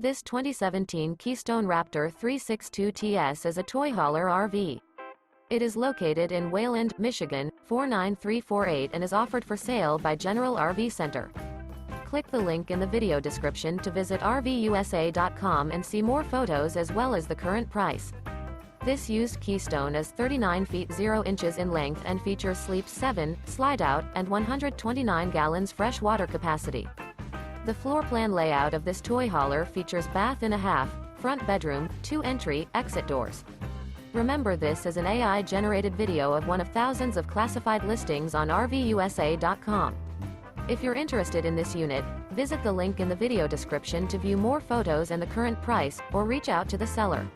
This 2017 Keystone Raptor 362TS is a toy hauler RV. It is located in Wayland, Michigan, 49348 and is offered for sale by General RV Center. Click the link in the video description to visit RVUSA.com and see more photos as well as the current price. This used Keystone is 39 feet 0 inches in length and features Sleep 7, Slideout, and 129 gallons fresh water capacity. The floor plan layout of this toy hauler features bath and a half, front bedroom, 2 entry, exit doors. Remember, this is an AI-generated video of one of thousands of classified listings on RVUSA.com. If you're interested in this unit, visit the link in the video description to view more photos and the current price, or reach out to the seller.